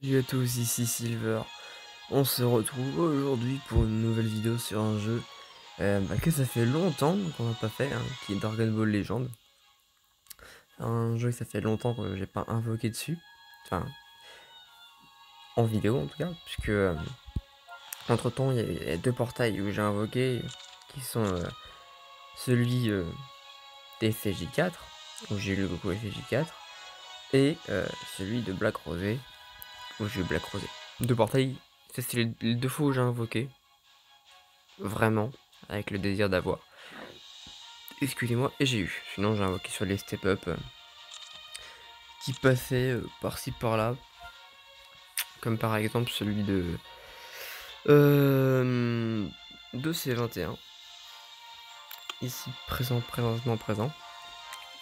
Salut à tous, ici Silver. On se retrouve aujourd'hui pour une nouvelle vidéo sur un jeu que ça fait longtemps qu'on n'a pas fait, hein, qui est Dragon Ball Legend. Un jeu que ça fait longtemps que j'ai pas invoqué dessus, enfin en vidéo en tout cas, puisque entre temps il y a deux portails où j'ai invoqué, qui sont celui d'FJ4, où j'ai eu le Goku FJ4, et celui de Black Rosé, où j'ai eu Black Rosé. Deux portails, ça c'est les deux fois où j'ai invoqué. Vraiment, avec le désir d'avoir. Excusez-moi, et j'ai eu. Sinon, j'ai invoqué sur les step-up qui passaient par-ci par-là. Comme par exemple celui de C21. Ici, présentement présent.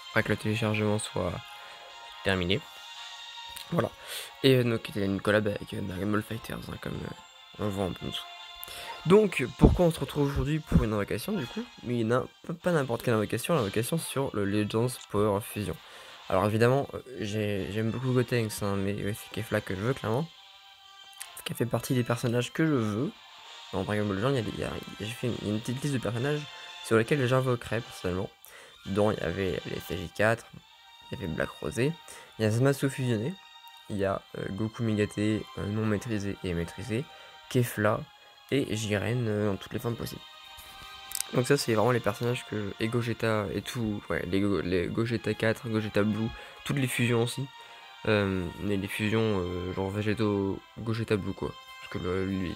Après que le téléchargement soit terminé. Voilà. Et donc, il y a une collab avec Dragon Ball Fighters, hein, comme on le voit un peu en dessous. Donc, pourquoi on se retrouve aujourd'hui pour une invocation du coup? Mais il n'y a pas n'importe quelle invocation, l'invocation sur le Legends Power of Fusion. Alors évidemment, j'aime beaucoup Gotenks, hein, mais ouais, c'est Kefla que je veux clairement. Ce qui fait partie des personnages que je veux. Dans Dragon Ball Legends, j'ai fait une petite liste de personnages sur lesquels j'invoquerais personnellement. Dedans, il y avait les CJ4, il y avait Black Rosé, il y a Zamasu fusionné, il y a Goku Mégate non maîtrisé et maîtrisé, Kefla, et Jiren dans toutes les formes possibles. Donc ça c'est vraiment les personnages que... Et Gogeta et tout, ouais, les Gogeta 4, Gogeta Blue, toutes les fusions aussi. Mais les fusions genre végétaux, Gogeta Blue quoi. Parce que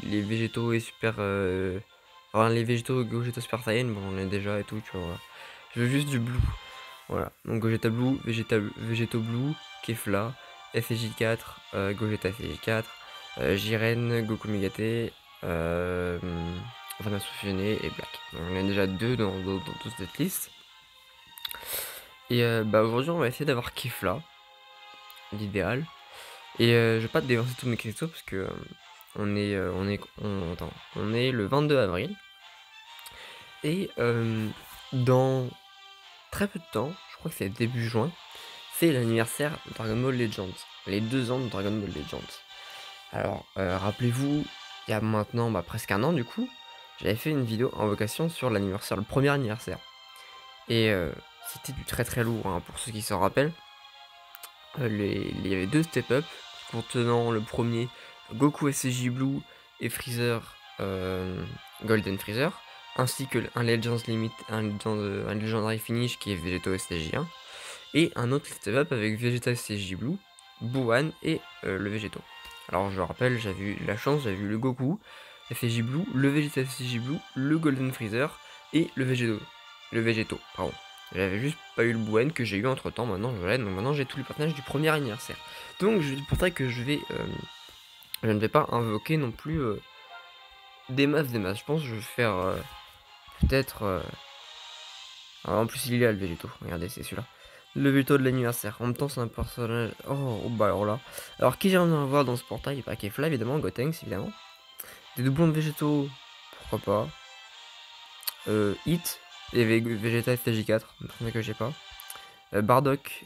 les végétaux et super... enfin les végétaux Gogeta Super Saiyan, bon on est déjà et tout, tu vois. Je veux juste du Blue. Voilà, donc Gogeta Blue, Végétaux Blue, Kefla, FJ4, Gogeta FJ4, Jiren, Goku Mégate, Zamasu fusionné et Black. Donc, on en a déjà deux dans toute cette liste. Et bah aujourd'hui on va essayer d'avoir Kefla, l'idéal. Et je vais pas te dévancer tous mes questions parce que on est le 22 avril. Et dans très peu de temps, je crois que c'est début juin, c'est l'anniversaire de Dragon Ball Legends. Les 2 ans de Dragon Ball Legends. Alors, rappelez-vous, il y a maintenant presque un an du coup, j'avais fait une vidéo en vocation sur l'anniversaire, le premier anniversaire. Et c'était du très très lourd, hein, pour ceux qui s'en rappellent. Il y avait deux step-up contenant le premier Goku SCJ Blue et Freezer Golden Freezer, ainsi que un Legends Limit, un Legendary Finish qui est Vegeto SCJ1, et un autre step-up avec Vegeta SCJ Blue, Buwan et le Végéto. Alors je rappelle, j'avais eu la chance, j'avais vu le Goku SCJ Blue, le Vegeta SCJ Blue, le Golden Freezer et le Végéto, pardon. J'avais juste pas eu le Buwan que j'ai eu entre temps, maintenant je l'ai, donc maintenant j'ai tous les personnages du premier anniversaire. Donc c'est pour ça que je ne vais pas invoquer non plus des masses. Je pense que je vais faire peut-être... en plus il est là le Végéto, regardez c'est celui-là. Le Végéto de l'anniversaire, en même temps c'est un personnage... Oh bah alors là... Alors qui j'aimerais voir dans ce portail? Bah Kefla évidemment, Gotenks évidemment. Des doublons de Végéto, pourquoi pas. Hit et Vegeta FTJ4, un que j'ai pas. Bardock,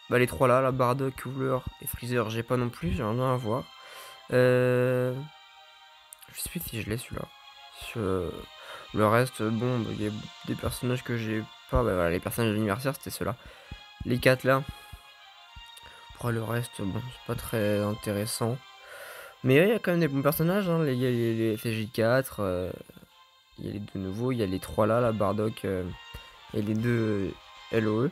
bah les trois là, Bardock, Cooler et Freezer, j'ai pas non plus, j'aimerais bien avoir. Je sais plus si je l'ai celui-là. Le reste, bon, il y a des personnages que j'ai pas. Bah voilà, les personnages de l'anniversaire, c'était ceux-là. Les 4 là. Pour le reste, bon, c'est pas très intéressant. Mais il y a quand même des bons personnages, hein. Il y a les FJ4, il y a les deux nouveaux, il y a les 3 là, Bardock et les deux LOE.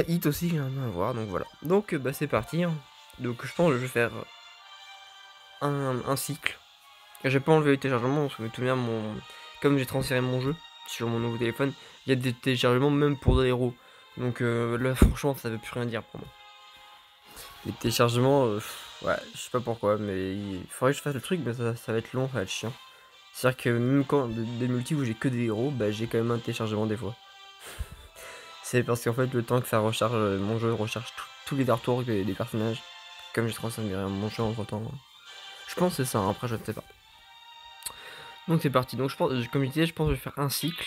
Hit aussi, j'aimerais bien voir, donc voilà. Donc bah c'est parti, hein. Donc je pense que je vais faire un cycle. J'ai pas enlevé le téléchargement, parce que tout bien comme j'ai transféré mon jeu sur mon nouveau téléphone, il y a des téléchargements même pour des héros. Donc là franchement ça veut plus rien dire pour moi. Les téléchargements, ouais, je sais pas pourquoi, mais il faudrait que je fasse le truc, mais ça va être long, ça va être chiant. C'est-à-dire que même quand des multis où j'ai que des héros, bah j'ai quand même un téléchargement des fois. C'est parce qu'en fait le temps que ça recharge, mon jeu recharge tous les artworks des personnages. Comme j'ai transféré mon jeu entre temps. Je pense que c'est ça, hein, après je ne sais pas. Donc c'est parti, donc je pense, comme je disais, je pense que je vais faire un cycle.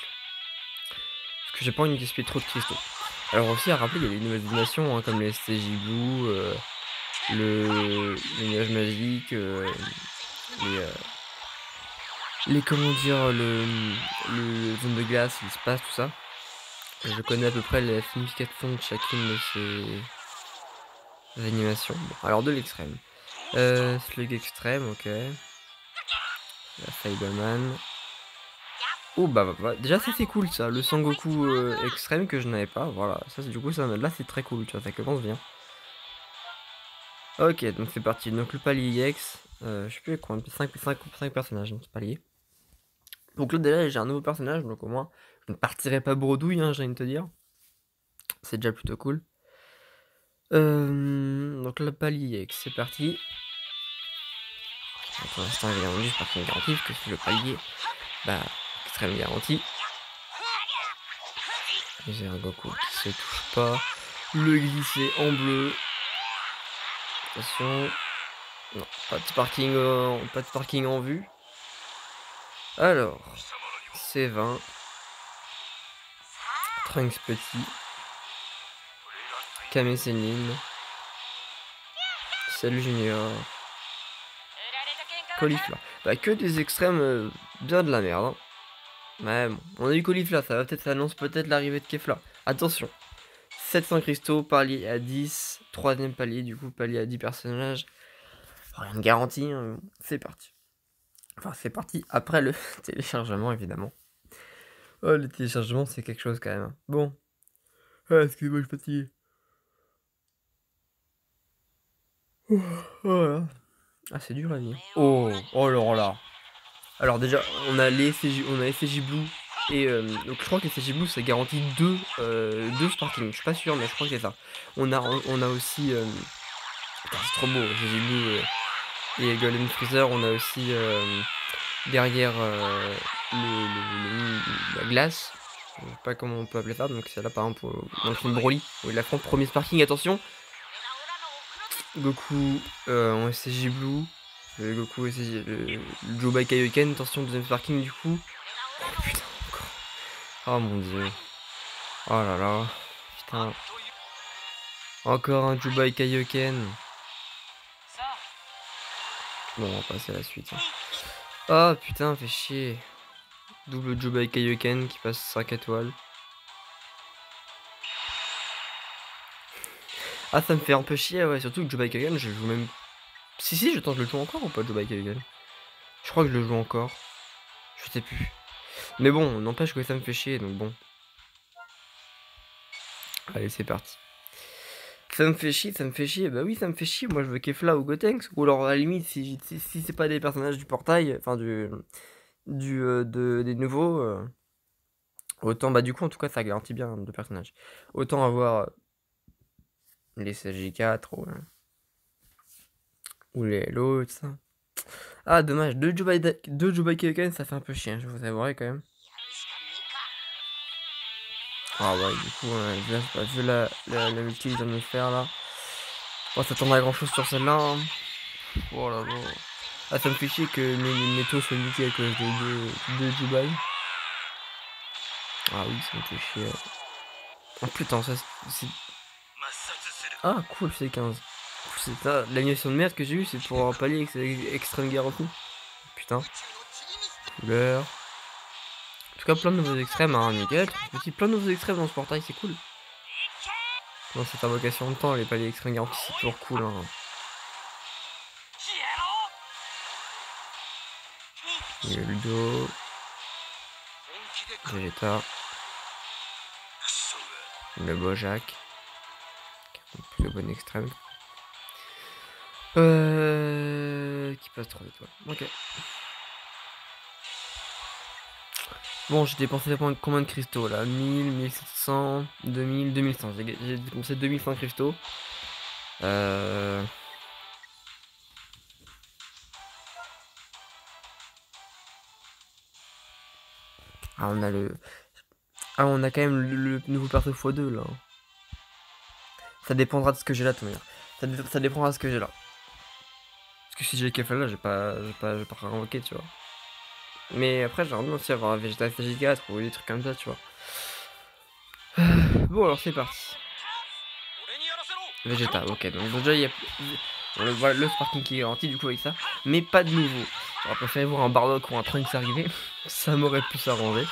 Parce que j'ai pas envie de gaspiller trop de cristaux. Alors aussi à rappeler, il y a des nouvelles animations, hein, comme les STJ Blue, les nuages magiques, les comment dire, le zone de glace, l'espace, tout ça. Je connais à peu près la signification de chacune de ces animations. Bon, alors de l'extrême. Slug extrême, ok. La Fiberman. Oh bah, déjà ça c'est cool ça, le Sangoku extrême que je n'avais pas, voilà, ça du coup ça là c'est très cool, tu vois, ça commence bien. Ok, donc c'est parti, donc le palier X, je sais plus combien, 5 personnages dans ce palier. Donc là déjà j'ai un nouveau personnage, donc au moins je ne partirai pas bredouille, hein, j'ai envie de te dire. C'est déjà plutôt cool. Donc le palier X, c'est parti. Pour l'instant évidemment juste par contre garantie, parce que c'est le palier, bah, extrême garantie. J'ai un Goku qui se touche pas. Le glisser en bleu. Attention. Non, pas de parking en vue. Alors, c'est 20. Trunks petit. Kame Sennin. Salut Junior. Caulifla. Bah que des extrêmes bien de la merde. Hein. Ouais, bon, on a eu Caulifla, ça annonce peut-être l'arrivée de Kefla. Attention. 700 cristaux, palier à 10. Troisième palier, du coup, palier à 10 personnages. Rien de garanti, hein. C'est parti. Enfin, c'est parti après le téléchargement, évidemment. Oh, le téléchargement, c'est quelque chose quand même. Bon. Ah, excuse-moi, je suis fatigué. Oh, voilà. Ah, c'est dur la vie. Oh, oh là là. Alors déjà, on a les FJ, on a FJ Blue. Et donc je crois que FJ Blue, ça garantit deux sparkling. Je suis pas sûr, mais je crois que c'est ça. On a aussi... putain, c'est trop beau, FJ Blue et Golden Freezer. On a aussi derrière la glace. Je sais pas comment on peut appeler ça, donc c'est là par exemple dans le film Broly, où il affronte premier sparking, attention. Goku en SCJ Blue, le Goku SCJ, le Jobai Kaioken, attention deuxième sparking du coup. Oh putain encore. Oh mon dieu. Oh là là. Putain. Encore un Jobai Kaioken. Bon on va passer à la suite. Oh putain fait chier. Double Jobai Kaioken qui passe 5 étoiles. Ah ça me fait un peu chier ouais, surtout que Jobai Kaioken je joue même... Si je tente, je le joue encore ou pas Jobai Kaioken? Je crois que je le joue encore. Je sais plus. Mais bon, n'empêche que ça me fait chier donc bon. Allez c'est parti. Ça me fait chier, bah oui ça me fait chier, moi je veux Kefla ou Gotenks, ou alors à la limite si c'est pas des personnages du portail, enfin des nouveaux, autant bah du coup en tout cas ça garantit bien de personnages. Autant avoir les CJ4 ou les Hello et tout ça. Ah dommage, deux Jobai Kaioken ça fait un peu chiant, je vous avouerai quand même. Ah ouais du coup vu la multi qu'ils viennent de faire là. On va s'attendre à grand chose sur celle-là. Hein. Oh là là. Ah ça me fait chier que Neto soit multi à cause de Dubaï. Ah oui ça me fait chier. Oh putain ça c'est... Ah cool c'est 15. C'est ça, l'animation de merde que j'ai eu c'est pour un palier extrême garantie. Putain. Couleur. En tout cas plein de nouveaux extrêmes hein, nickel. Petit plein de nouveaux extrêmes dans ce portail, c'est cool. Dans cette invocation de temps, les paliers extrêmes garantis c'est toujours cool hein. Ludo. Vegeta. Le Bojack. Plus de bon extrême. Qui passe 3 étoiles. Ok. Bon, j'ai dépensé combien de cristaux là? 1000, 1700, 2000, 2100. J'ai dépensé 2100 cristaux. Ah, on a le... Ah, on a quand même le nouveau perso x2 là. Ça dépendra de ce que j'ai là, tout manière. Ça dépendra de ce que j'ai là. Parce que si j'ai Kefla là, j'ai pas réinvoqué, tu vois. Mais après, j'aimerais bien aussi avoir un Vegeta SG4 ou des trucs comme ça, tu vois. Bon, alors c'est parti. Vegeta, ok. Donc déjà, il y a... Voilà le sparking qui est garanti du coup avec ça. Mais pas de nouveau. J'aurais préféré voir un Bardock ou un Trunks arriver. Ça m'aurait pu s'arranger.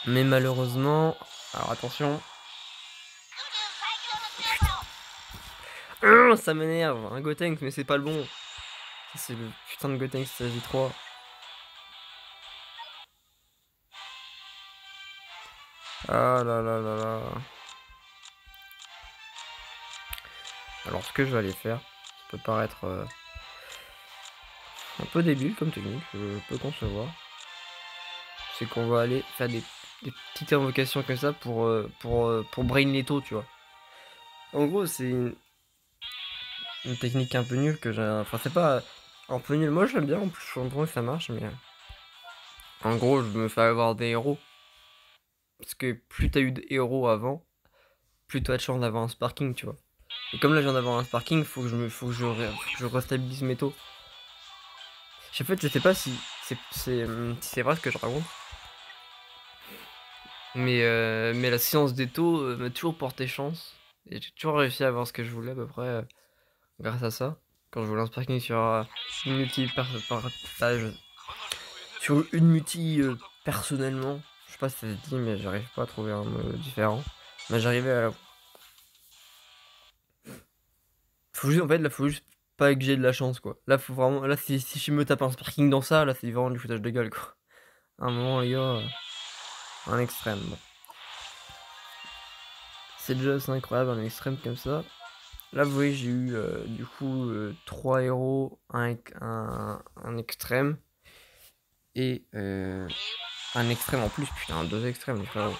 Mais malheureusement... Alors attention. Ça m'énerve. Un Gotenks, mais c'est pas le bon. C'est le putain de Gotenks J3. Ah là là là là. Alors ce que je vais aller faire, ça peut paraître un peu débile comme technique, je peux concevoir. C'est qu'on va aller faire des petites invocations comme ça pour brain Leto, tu vois. En gros, c'est une technique un peu nulle que j'ai... Enfin, c'est pas un peu nul. Moi, j'aime bien, en plus, je comprends que ça marche, mais... En gros, je me fais avoir des héros. Parce que plus t'as eu de héros avant, plus t'as de chance d'avoir un sparking, tu vois. Et comme là, je viens d'avoir un sparking, faut que je restabilise mes taux. En fait, je sais pas si c'est vrai ce que je raconte. Mais la science des taux m'a toujours porté chance. Et j'ai toujours réussi à avoir ce que je voulais à peu près grâce à ça. Quand je voulais un sparking sur une multi sur une multi personnellement. Je sais pas si ça se dit, mais j'arrive pas à trouver un mot différent. Mais j'arrivais à la... Faut juste, en fait, là, faut juste pas que j'ai de la chance, quoi. Là, faut vraiment... Là, si je me tape un sparking dans ça, là, c'est vraiment du foutage de gueule, quoi. À un moment, les gars, un extrême, bon. C'est déjà assez incroyable, un extrême comme ça. Là, vous voyez, j'ai eu du coup 3 héros, un extrême et un extrême en plus. Putain, 2 extrêmes, les frérots.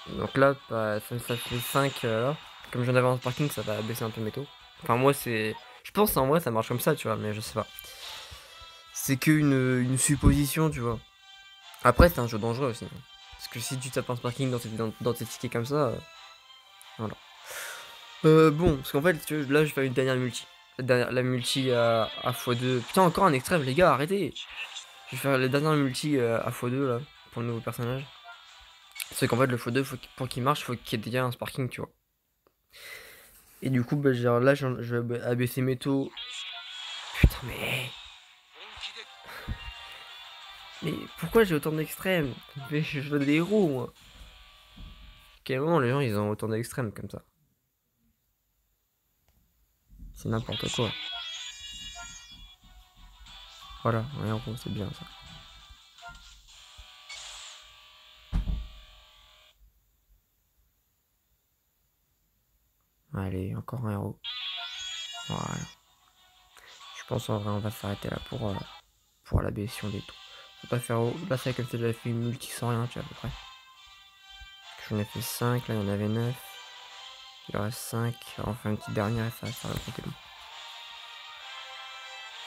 Donc là, bah, ça fait 5 là. Comme je viens d'avoir un sparking, ça va baisser un peu mes taux. Enfin, moi, c'est. Je pense en vrai, ça marche comme ça, tu vois, mais je sais pas. C'est qu'une supposition, tu vois. Après, c'est un jeu dangereux aussi. Parce que si tu tapes un sparking dans tes tickets comme ça, voilà. Bon, parce qu'en fait, tu vois, là, je vais faire une dernière multi. La multi à x2. Putain, encore un extrême, les gars, arrêtez. Je vais faire la dernière multi à x2, là, pour le nouveau personnage. C'est qu'en fait, le x2, pour qu'il marche, faut qu'il y ait déjà un sparking, tu vois. Et du coup, bah, genre, là, je vais abaisser mes taux. Putain, mais... Mais pourquoi j'ai autant d'extrêmes? Mais je veux des héros, moi. Quel moment les gens, ils ont autant d'extrêmes comme ça? C'est n'importe quoi. Voilà, un héros, c'est bien ça. Allez, encore un héros. Voilà. Je pense en vrai, on va s'arrêter là pour la baission des taux. Faut pas faire... Là, c'est comme si j'avais fait une multi sans rien, tu vois, à peu près. J'en ai fait 5, là, il y en avait 9. Il en reste 5. On va faire une petite dernière et ça va faire le compter long.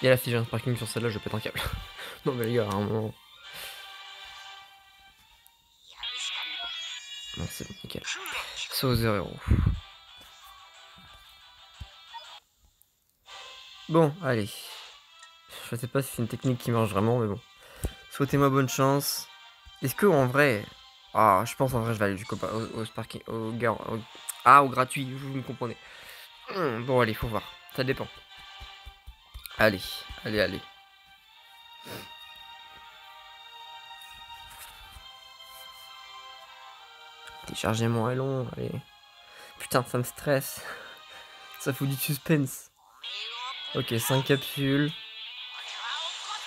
Et là, si j'ai un sparking sur celle-là, je pète un câble. Non, mais les gars, à un moment... Non, c'est bon, nickel. Saut 0. Bon, allez. Je sais pas si c'est une technique qui marche vraiment, mais bon. Souhaitez-moi bonne chance. Est-ce que en vrai... Ah, je pense en vrai je vais aller jusqu'au sparking, au gratuit, vous me comprenez. Bon, allez, faut voir. Ça dépend. Allez, allez, allez. Téléchargement est long, allez. Putain, ça me stresse. Ça fout du suspense. Ok, 5 capsules.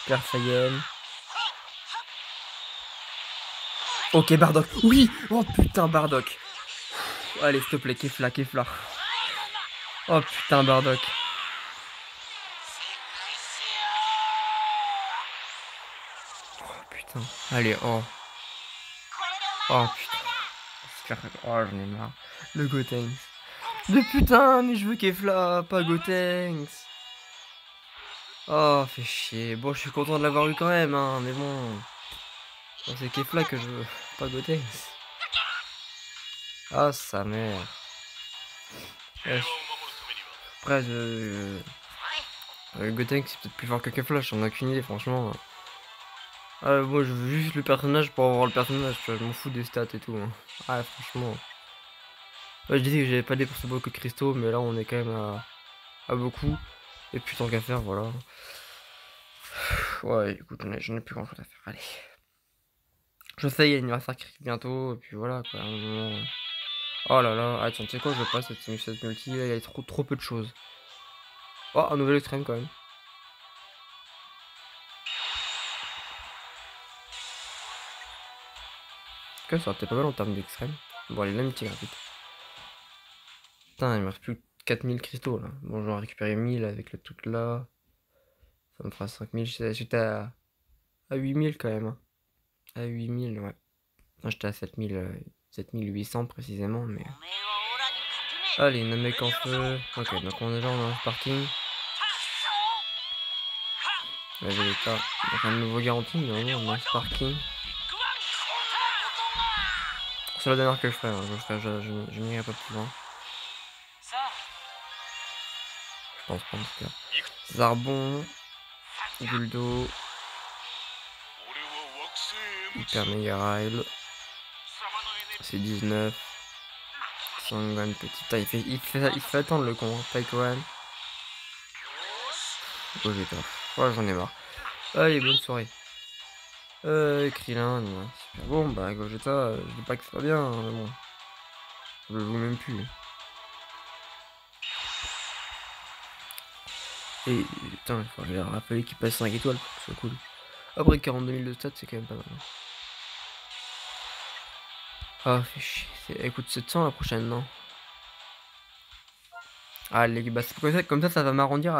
Perfayenne. Ok, Bardock. Oui. Oh putain, Bardock. Allez, s'il te plaît, Kefla, Kefla. Oh putain, Bardock. Oh putain. Allez, oh. Oh putain. Oh, j'en ai marre. Le Gotenks. De putain, mais je veux Kefla, pas Gotenks. Oh, fait chier. Bon, je suis content de l'avoir eu quand même, hein, mais bon. C'est Kefla que je veux, pas Gotenks. Ah, sa mère. Après, Gotenks, c'est peut-être plus fort que Kefla, j'en ai aucune idée, franchement. Ah, moi, je veux juste le personnage pour avoir le personnage, tu vois, je m'en fous des stats et tout. Hein. Ah, franchement. Ouais, je disais que j'avais pas dépensé beaucoup de cristaux, mais là on est quand même à beaucoup. Et puis tant qu'à faire, voilà. Ouais, écoute, j'en ai plus grand chose à faire. Allez. Je sais, il y a l'anniversaire qui arrive bientôt, et puis voilà quoi. À un moment... Oh là là, ah tiens, tu sais quoi, je passe cette multi, là, il y a trop peu de choses. Oh, un nouvel extrême quand même. Quand même, ça aurait été pas mal en termes d'extrême. Bon, allez, l'amitié gratuite. Putain, il me reste plus que 4000 cristaux là. Bon, j'en ai récupéré 1000 avec le truc là. Ça me fera 5000. J'étais à 8000 quand même. Hein. À 8000, ouais. Non, j'étais à 7000, 7800 précisément, mais. Allez, Namek en feu. Ok, donc on est là, on est dans le parking. La Vegeta. Donc un nouveau garantie, mais on est dans le parking. C'est la dernière que je ferai, hein. Je n'irai pas plus loin. Je pense pas en tout cas. Zarbon. Guldo. Hyper Mega Rail. C'est 19. Sangan petit. Putain, il fait attendre le con. Taïkoan. Gogeta. Oh, j'en ai marre. Allez, bonne soirée. Krillin, ouais, super. Bon, bah, Gogeta, je dis pas que c'est pas bien, hein, mais bon. Je le joue même plus. Et putain, il a fallu qu'il passe 5 étoiles pour que ce soit cool. Après 42 000 de stats, c'est quand même pas mal. Ah, fait chier. Écoute, 700 la prochaine, non? Ah, les bah, c'est comme ça, ça va m'arrondir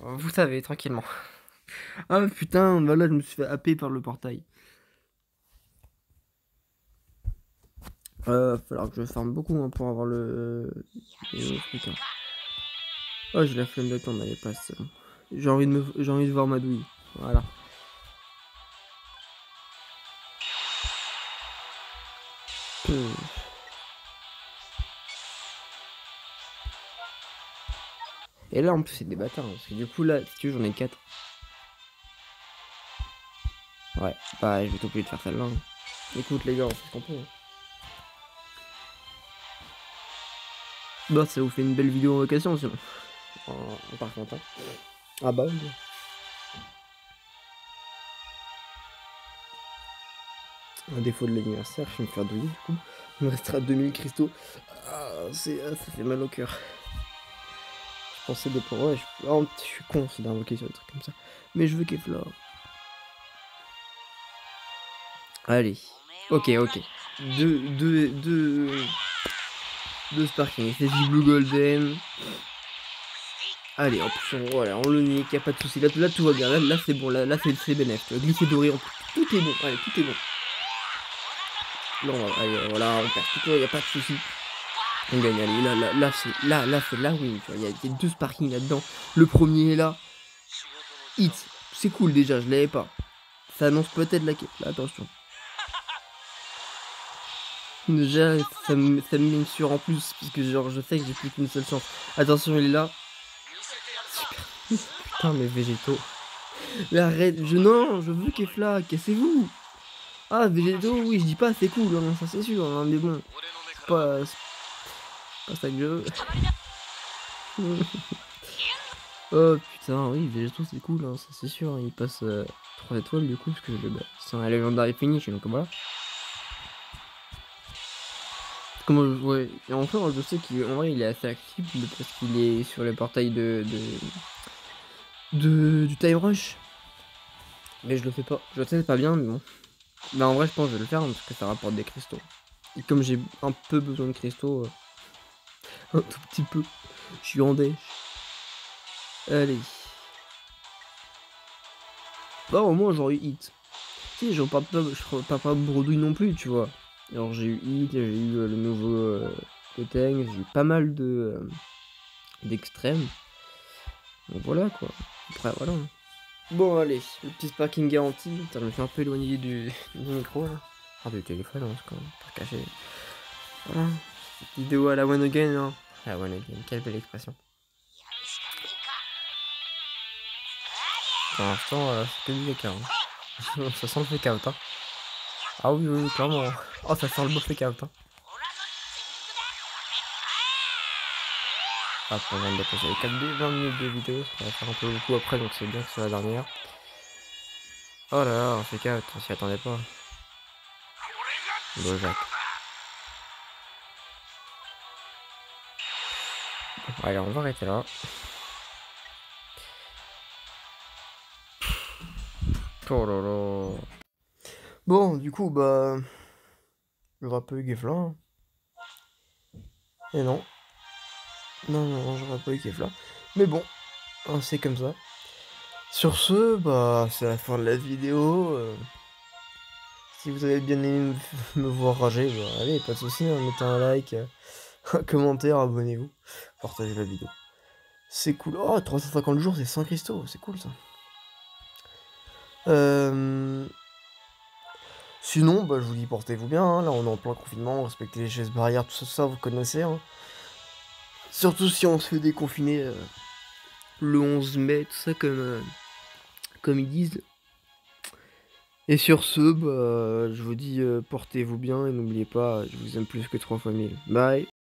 vous savez, tranquillement. Ah putain, bah là, je me suis fait happer par le portail. Va falloir que je farme beaucoup hein, pour avoir les trucs. Hein. Oh, j'ai la flemme d'attendre, elle est pas c'est bon. J'ai envie de voir ma douille. Voilà. Et là, en plus, c'est des bâtards. Hein, parce que du coup, là, si tu veux, j'en ai 4. Ouais, bah, je vais t'oublier de faire celle-là. Hein. Écoute, les gars, on fait ce qu'on peut. Hein. Bah, ça vous fait une belle vidéo en location, sinon. Par contre. Hein. Ah bah, oui. À défaut de l'anniversaire, je vais me faire douiller, du coup. Il me restera 2000 cristaux. Ah, ça fait mal au cœur. Je pensais des points. Ouais, je suis con, c'est d'invoquer sur des trucs comme ça. Mais je veux Kefla. Allez. Ok. Deux Sparking. C'est du Blue Golden. Allez, hop, voilà, on le nique, y'a pas de soucis. Là, tout va bien. Là c'est bon. Là c'est bénéf. Glisser doré, tout est bon. Allez, tout est bon. Là, allez, voilà, on perd tout. Y'a pas de soucis. On gagne. Allez, là, c'est la win. Il y a deux Sparking là-dedans. Le premier est là. Hit. C'est cool déjà, je l'avais pas. Ça annonce peut-être la quête. Là, attention. Déjà, ça me met une sueur en plus, parce que genre, je sais que j'ai plus qu'une seule chance. Attention, il est là. Super. Putain, mais végétaux. Mais arrête, non, je veux Kefla, cassez-vous. Ah, végétaux, oui, je dis pas, c'est cool, hein, ça c'est sûr, hein, mais bon. C'est pas ça que je veux. Oh putain, oui, végétaux, c'est cool, hein, ça c'est sûr. Il passe 3 étoiles du coup, parce que c'est un légendaire finish, donc voilà. Ouais, et enfin, je sais qu'en vrai, il est assez actif parce qu'il est sur le portail du Time Rush. Mais je le fais pas. Je sais, c'est pas bien, mais bon. Mais en vrai, je pense que je vais le faire parce que ça rapporte des cristaux. Et comme j'ai un peu besoin de cristaux, un tout petit peu, je suis en dèche. Allez. Bah, au moins, j'aurais eu hit. Tu sais, je parle pas de bredouille non plus, tu vois. Alors, j'ai eu hit, j'ai eu le nouveau Gotenks, j'ai eu pas mal d'extrêmes. Donc voilà quoi. Après voilà. Bon allez, le petit sparking garanti. Putain, je me suis un peu éloigné du micro là. Enfin du téléphone, hein, c'est quand même pas caché. Voilà. Vidéo à la one again, hein. À la one again, quelle belle expression. Pour l'instant, c'est que du caca. Hein. Ça sent le fake out. Hein. Ah oui, clairement. Oh, ça sent le beau fake out. Hein. Hop, on vient de dépasser les 20 minutes de vidéo, ça va faire un peu beaucoup après, donc c'est bien que c'est la dernière. Oh là là, on fait 4, on s'y attendait pas. Bon, Jacques. Bon, allez, on va arrêter là. Oh là là. Bon, du coup, bah... j'aurais pas eu Kefla. Hein. Et non. Non, j'aurais pas eu Kefla. Mais bon, hein, c'est comme ça. Sur ce, bah, c'est la fin de la vidéo. Si vous avez bien aimé me voir rager, bah, allez, pas de soucis, hein, mettez un like, un commentaire, abonnez-vous, partagez la vidéo. C'est cool. Oh, 350 jours, c'est 100 cristaux, c'est cool ça. Sinon, bah, je vous dis, portez-vous bien, hein. Là on est en plein confinement, respectez les gestes barrières, tout ça, vous connaissez. Hein. Surtout si on se fait déconfiner le 11 mai, tout ça, comme ils disent. Et sur ce, bah, je vous dis, portez-vous bien et n'oubliez pas, je vous aime plus que 3 fois 1000. Bye.